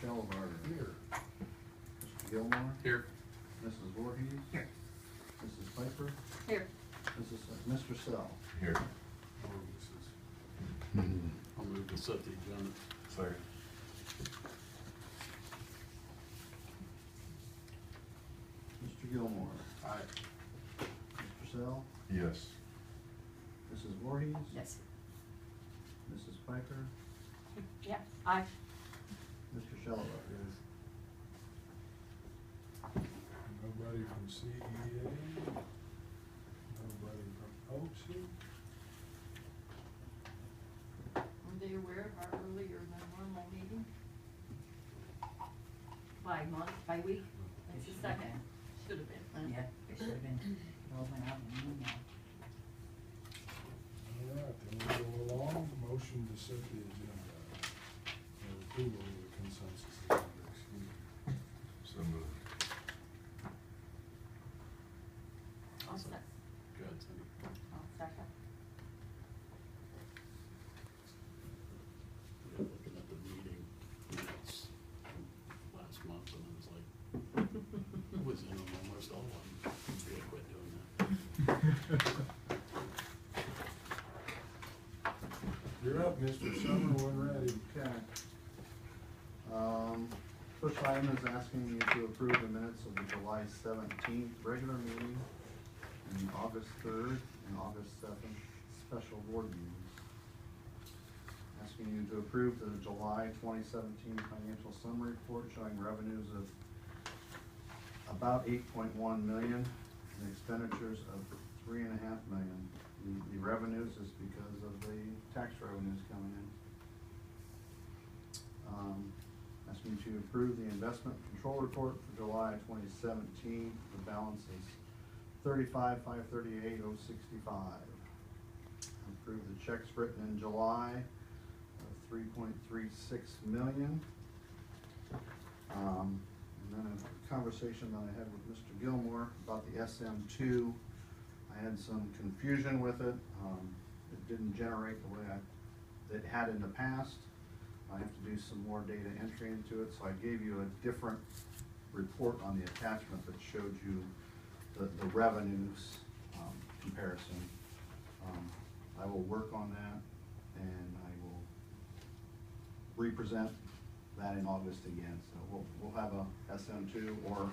Shellbarger. Here. Mr. Gilmore. Here. Mrs. Voorhees. Here. Mrs. Piper. Here. Mr. Sell. Here. I'll move to set the agenda. Second. Mr. Gilmore. Aye. Mr. Sell. Yes. Mrs. Voorhees. Yes. Mrs. Piper. Yeah, aye. Mr. Shellbarger. Nobody from CEA, nobody from OC. Were they aware of our earlier than normal meeting? By month, by week? It's the second. Should have been. Yeah, it should have been, it all went out in an email. All right, then we go along, motion to set the agenda. Approval of the consensus agenda, excuse me. So moved. I'll second. Go ahead, Cindy. I'll second. Yeah, looking at the meeting minutes last month, and I was like, I was in on almost all of them. Maybe I quit doing that. You're up, Mr. Summer, when ready. Okay. First item is asking you to approve the minutes of the July 17th regular meeting and August 3rd and August 2nd special board meetings. Asking you to approve the July 2017 financial summary report showing revenues of about 8.1 million and expenditures of 3.5 million. The revenues is because of the tax revenues coming in. Asking you to approve the investment control report for July 2017. The balance is 35,538,065. Approve the checks written in July of 3.36 million. And then a conversation that I had with Mr. Gilmore about the SM2. I had some confusion with it. It didn't generate the way it had in the past. I have to do some more data entry into it, so I gave you a different report on the attachment that showed you the revenues comparison. I will work on that, and I will represent that in August again. So we'll have a SM2 or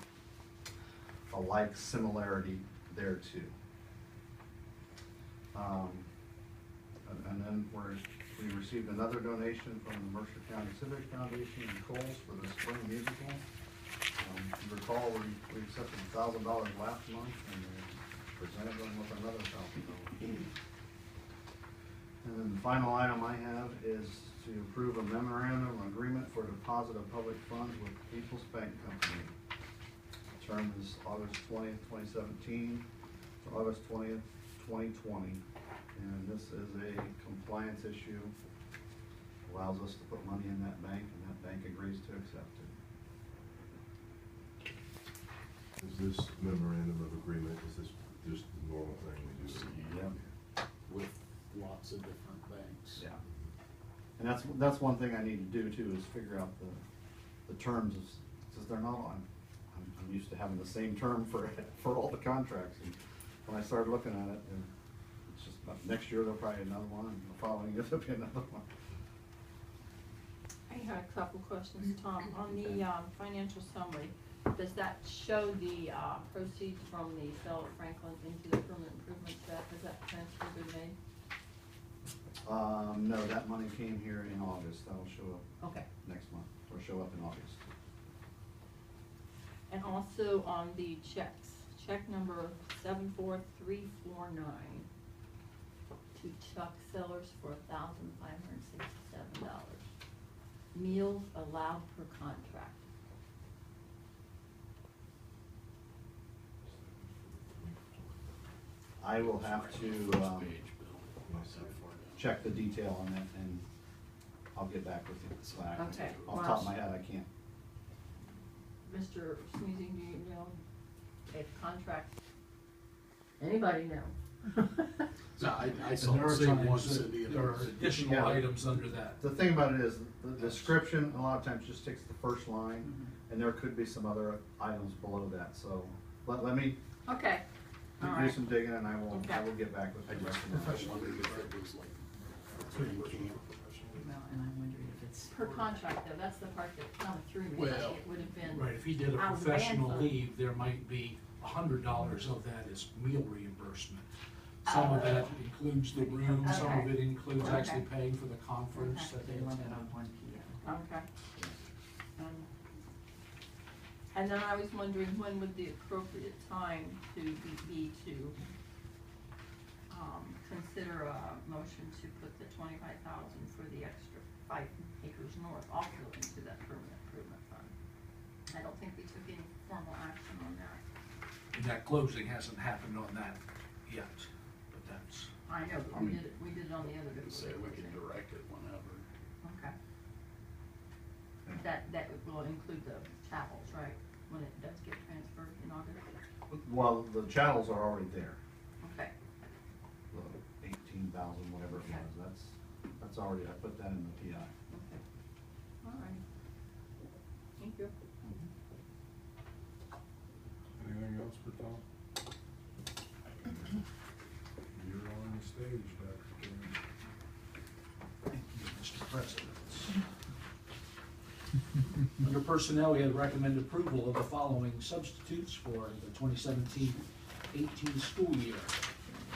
a like similarity there too. And then we received another donation from the Mercer County Civic Foundation in Coles for the spring musical. If you recall, we accepted $1,000 last month and presented them with another $1,000. And then the final item I have is to approve a memorandum of agreement for deposit of public funds with People's Bank Company. The term is August 20th, 2017 to August 20th, 2020. And this is a compliance issue. Allows us to put money in that bank, and that bank agrees to accept it. Is this memorandum of agreement, is this just the normal thing we do? Yep. With lots of different banks. Yeah. And that's one thing I need to do too, is figure out the terms, since they're not on. I'm used to having the same term for all the contracts. And when I started looking at it, it's just about next year there'll probably be another one, and the following year there'll be another one. I had a couple questions, Tom. On the financial summary, does that show the proceeds from the sale of Franklin into the permanent improvements debt? Has that transfer been made? No, that money came here in August. That'll show up Okay. next month, or show up in August. And also on the checks, check number 74349 to Chuck Sellers for $1,567. Meals allowed per contract. I will have to First page, Bill. check the detail on that, and I'll get back with you. So Okay. Off the top of my head, I can't. Mr. Sneezing, do you know if contracts, anybody know No, I And saw there the are same one, times Cindy, that and there it are was, additional Yeah. items under that. The thing about it is, the description, a lot of times just takes the first line, Mhm. and there could be some other items below that, so let me Okay, all do right. some digging, and I will Okay. get back with I you. just wondered if it was like spring camp. Well, and I'm wondering if it's. Per contract though, that's the part that kind of threw me, like Well, it would have been. Right, if he did a out of the professional band fund. leave, there might be $100 of that is meal reimbursement. Some of that includes the room, some of Okay. it includes Okay. actually paying for the conference Okay. that they They want it attend. on 1 PM. Okay. And then I was wondering, when would the appropriate time to be to, consider a motion to put the 25,000 for the extra 5 acres north also into that permanent improvement fund? I don't think we took any formal action on that. And that closing hasn't happened on that yet, but that's, I know, but we did it on the other. They say we can direct it whenever. Okay. That will include the chapels, right, when it does get transferred in August? Well, the chattels are already there, Okay, the 18,000, whatever it Okay. was, that's already, I put that in the PI. okay. All right. Thank you. Anything else for Tom? You're on the stage, Dr. King. thank you, Mr. President. Under personnel, we had recommended approval of the following substitutes for the 2017-18 school year.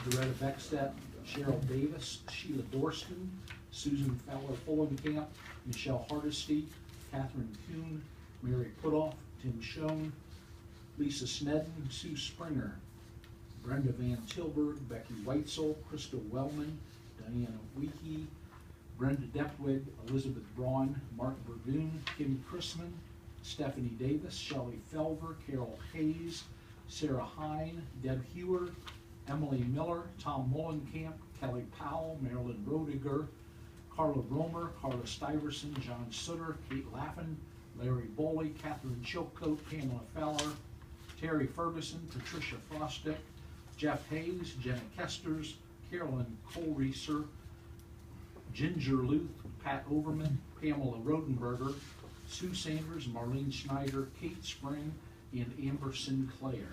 Doretta Beckstedt, Cheryl Davis, Sheila Dorston, Susan Fowler-Fullenkamp, Michelle Hardesty, Catherine Kuhn, Mary Putoff, Tim Schoen, Lisa Snedden, Sue Springer, Brenda Van Tilburg, Becky Weitzel, Crystal Wellman, Diana Weeke, Brenda Depwig, Elizabeth Braun, Mark Burgoon, Kimmy Chrisman, Stephanie Davis, Shelley Felver, Carol Hayes, Sarah Hine, Deb Hewer, Emily Miller, Tom Mullenkamp, Kelly Powell, Marilyn Rodiger, Carla Romer, Carla Stuyvesant, John Sutter, Kate Laffin, Larry Boley, Catherine Chilcote, Pamela Feller, Terry Ferguson, Patricia Frostick, Jeff Hayes, Jenna Kesters, Carolyn Colreeser, Ginger Luth, Pat Overman, Pamela Rodenberger, Sue Sanders, Marlene Schneider, Kate Spring, and Amber Sinclair.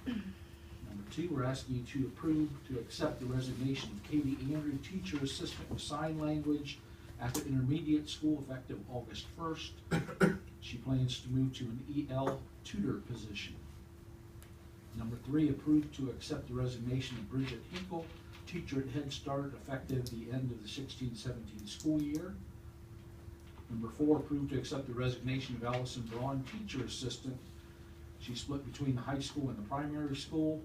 Number 2, we're asking you to approve to accept the resignation of Katie Andrew, teacher assistant with sign language at the intermediate school effective August 1st. She plans to move to an EL tutor position. Number 3, approve to accept the resignation of Bridget Hinkle, teacher at Head Start effective the end of the 16-17 school year. Number 4, approve to accept the resignation of Allison Braun, teacher assistant. She's split between the high school and the primary school,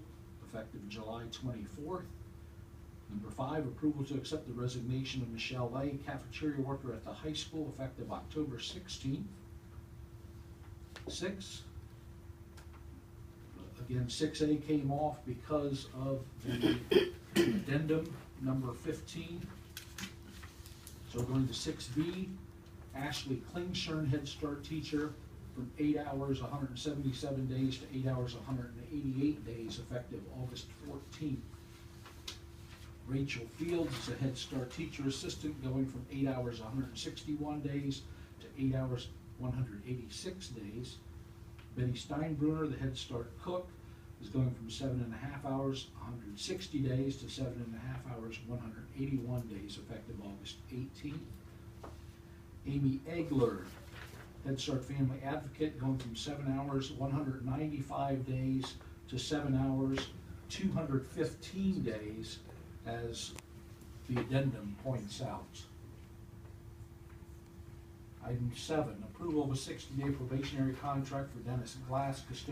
effective July 24th. Number 5, approval to accept the resignation of Michelle Lay, cafeteria worker at the high school, effective October 16th. 6, again, 6A came off because of the addendum number 15. So going to 6B, Ashley Klingshern, Head Start teacher, from 8 hours, 177 days to 8 hours, 188 days, effective August 14th. Rachel Fields is a Head Start teacher assistant, going from 8 hours, 161 days to 8 hours, 186 days. Betty Steinbrunner, the Head Start cook, is going from 7.5 hours, 160 days to 7.5 hours, 181 days, effective August 18th. Amy Egler, Head Start family advocate, going from 7 hours, 195 days to 7 hours, 215 days, as the addendum points out. Item 7, approval of a 60-day probationary contract for Dennis Glass, custodian